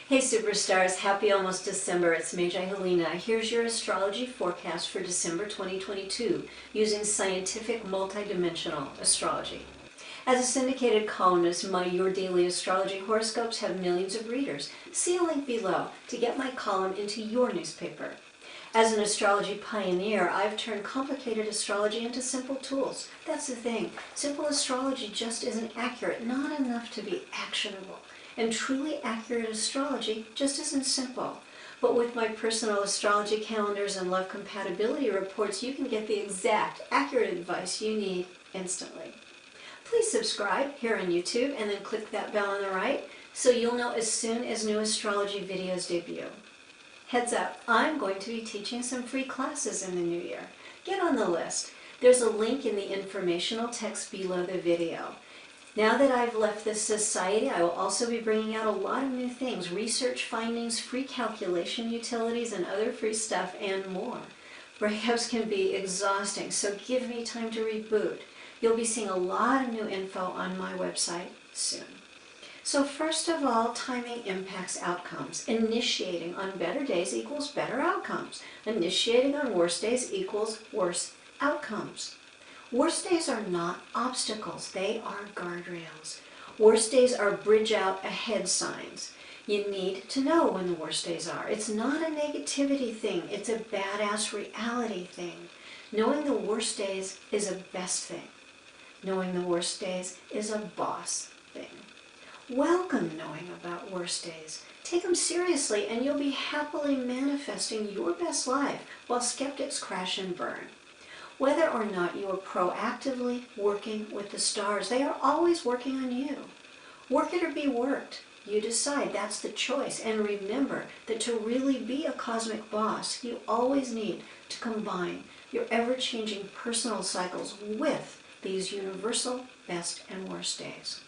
Hey superstars, happy almost December. It's Magi Helena. Here's your astrology forecast for December 2022 using scientific multidimensional astrology. As a syndicated columnist, my Your Daily Astrology horoscopes have millions of readers. See a link below to get my column into your newspaper. As an astrology pioneer, I've turned complicated astrology into simple tools. That's the thing. Simple astrology just isn't accurate, not enough to be actionable. And truly accurate astrology just isn't simple. But with my personal astrology calendars and love compatibility reports, you can get the exact, accurate advice you need instantly. Please subscribe here on YouTube and then click that bell on the right so you'll know as soon as new astrology videos debut. Heads up, I'm going to be teaching some free classes in the new year. Get on the list. There's a link in the informational text below the video. Now that I've left this society, I will also be bringing out a lot of new things, research findings, free calculation utilities, and other free stuff, and more. Breakups can be exhausting, so give me time to reboot. You'll be seeing a lot of new info on my website soon. So first of all, timing impacts outcomes. Initiating on better days equals better outcomes. Initiating on worse days equals worse outcomes. Worst days are not obstacles, they are guardrails. Worst days are bridge out ahead signs. You need to know when the worst days are. It's not a negativity thing, it's a badass reality thing. Knowing the worst days is a best thing. Knowing the worst days is a boss thing. Welcome knowing about worst days. Take them seriously and you'll be happily manifesting your best life while skeptics crash and burn. Whether or not you are proactively working with the stars, they are always working on you. Work it or be worked. You decide, that's the choice. And remember that to really be a cosmic boss, you always need to combine your ever-changing personal cycles with these universal best and worst days.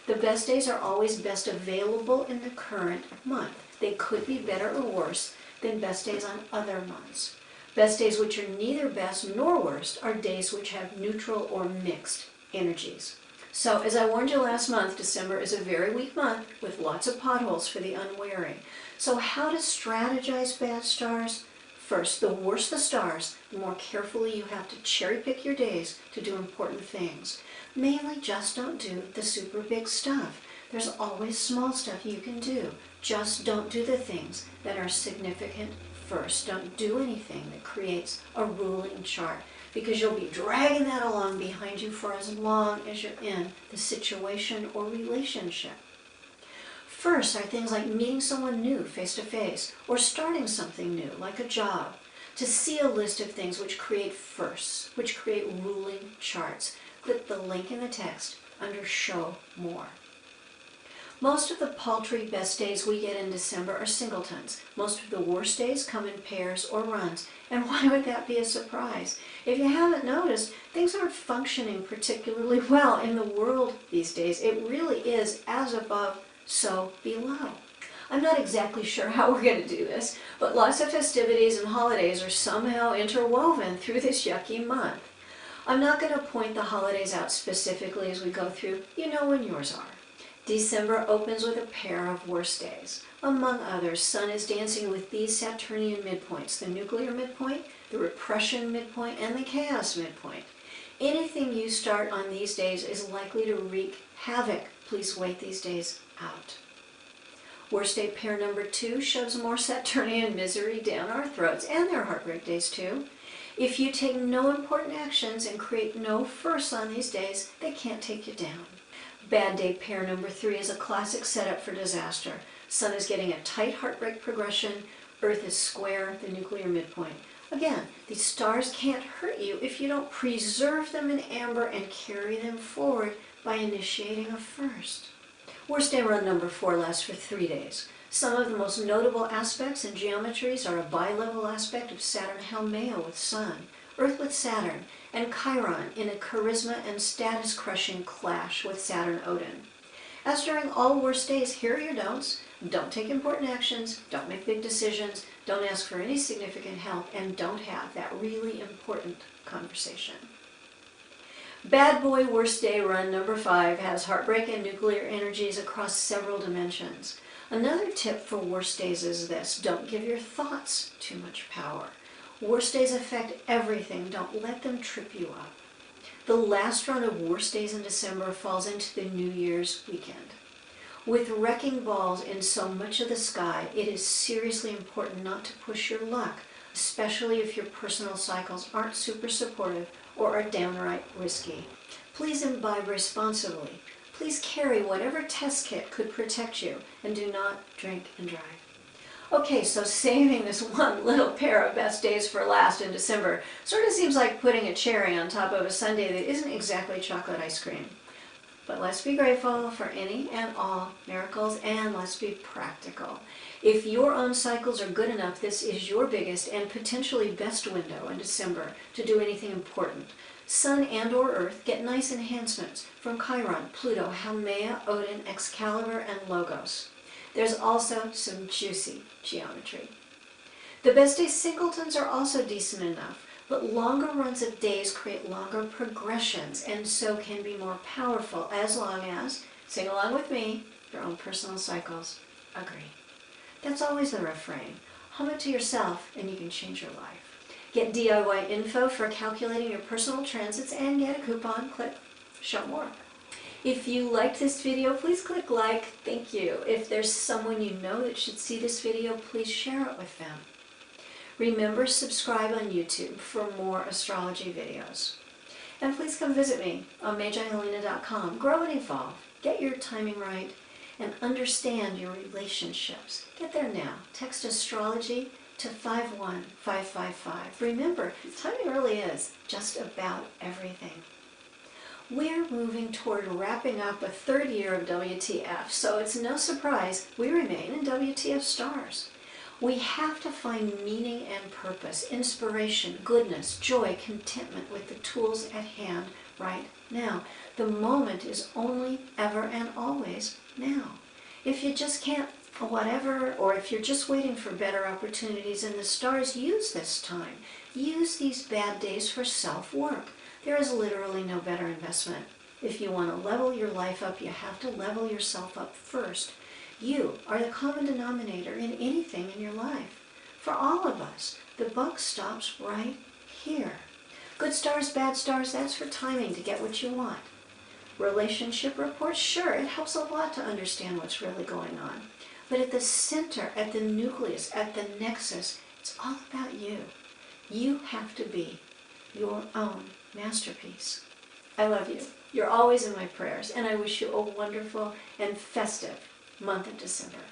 The best days are always best available in the current month. They could be better or worse than best days on other months. Best days which are neither best nor worst are days which have neutral or mixed energies. So as I warned you last month, December is a very weak month with lots of potholes for the unwary. So how to strategize bad stars? First, the worse the stars, the more carefully you have to cherry pick your days to do important things. Mainly just don't do the super big stuff. There's always small stuff you can do. Just don't do the things that are significant first. Don't do anything that creates a ruling chart because you'll be dragging that along behind you for as long as you're in the situation or relationship. First are things like meeting someone new face-to-face or starting something new like a job. To see a list of things which create firsts, which create ruling charts, click the link in the text under Show More. Most of the paltry best days we get in December are singletons. Most of the worst days come in pairs or runs. And why would that be a surprise? If you haven't noticed, things aren't functioning particularly well in the world these days. It really is as above, so below. I'm not exactly sure how we're going to do this, but lots of festivities and holidays are somehow interwoven through this yucky month. I'm not going to point the holidays out specifically as we go through. You know when yours are. December opens with a pair of worst days. Among others, Sun is dancing with these Saturnian midpoints, the nuclear midpoint, the repression midpoint, and the chaos midpoint. Anything you start on these days is likely to wreak havoc. Please wait these days out. Worst day pair number 2 shoves more Saturnian misery down our throats, and their heartbreak days too. If you take no important actions and create no firsts on these days, they can't take you down. Bad day pair number 3 is a classic setup for disaster. Sun is getting a tight heartbreak progression. Earth is square, the nuclear midpoint. Again, these stars can't hurt you if you don't preserve them in amber and carry them forward by initiating a first. Worst day run number 4 lasts for 3 days. Some of the most notable aspects and geometries are a bi-level aspect of Saturn-Helena with Sun, Earth with Saturn, and Chiron in a charisma and status-crushing clash with Saturn-Odin. As during all worst days, here are your don'ts. Don't take important actions, don't make big decisions, don't ask for any significant help, and don't have that really important conversation. Bad Boy Worst Day Run number 5 has heartbreak and nuclear energies across several dimensions. Another tip for worst days is this: don't give your thoughts too much power. Worst days affect everything. Don't let them trip you up. The last run of worst days in December falls into the New Year's weekend. With wrecking balls in so much of the sky, it is seriously important not to push your luck, especially if your personal cycles aren't super supportive or are downright risky. Please imbibe responsibly. Please carry whatever test kit could protect you, and do not drink and drive. Okay, so saving this one little pair of best days for last in December sort of seems like putting a cherry on top of a sundae that isn't exactly chocolate ice cream. But let's be grateful for any and all miracles, and let's be practical. If your own cycles are good enough, this is your biggest and potentially best window in December to do anything important. Sun and or Earth get nice enhancements from Chiron, Pluto, Haumea, Odin, Excalibur, and Logos. There's also some juicy geometry. The best day singletons are also decent enough, but longer runs of days create longer progressions and so can be more powerful, as long as, sing along with me, your own personal cycles agree. That's always the refrain. Hum it to yourself and you can change your life. Get DIY info for calculating your personal transits and get a coupon. Click Show More. If you liked this video, please click like. Thank you. If there's someone you know that should see this video, please share it with them. Remember, subscribe on YouTube for more astrology videos. And please come visit me on MagiHelena.com. Grow and evolve. Get your timing right and understand your relationships. Get there now. Text astrology to 51555. Remember, timing really is just about everything. We're moving toward wrapping up a third year of WTF, so it's no surprise we remain in WTF stars. We have to find meaning and purpose, inspiration, goodness, joy, contentment with the tools at hand right now. The moment is only, ever, and always now. If you just can't, whatever, or if you're just waiting for better opportunities in the stars, use this time. Use these bad days for self-work. There is literally no better investment. If you want to level your life up, you have to level yourself up first. You are the common denominator in anything in your life. For all of us, the buck stops right here. Good stars, bad stars, that's for timing to get what you want. Relationship reports, sure, it helps a lot to understand what's really going on. But at the center, at the nucleus, at the nexus, it's all about you. You have to be your own masterpiece. I love you. You're always in my prayers, and I wish you a wonderful and festive month of December.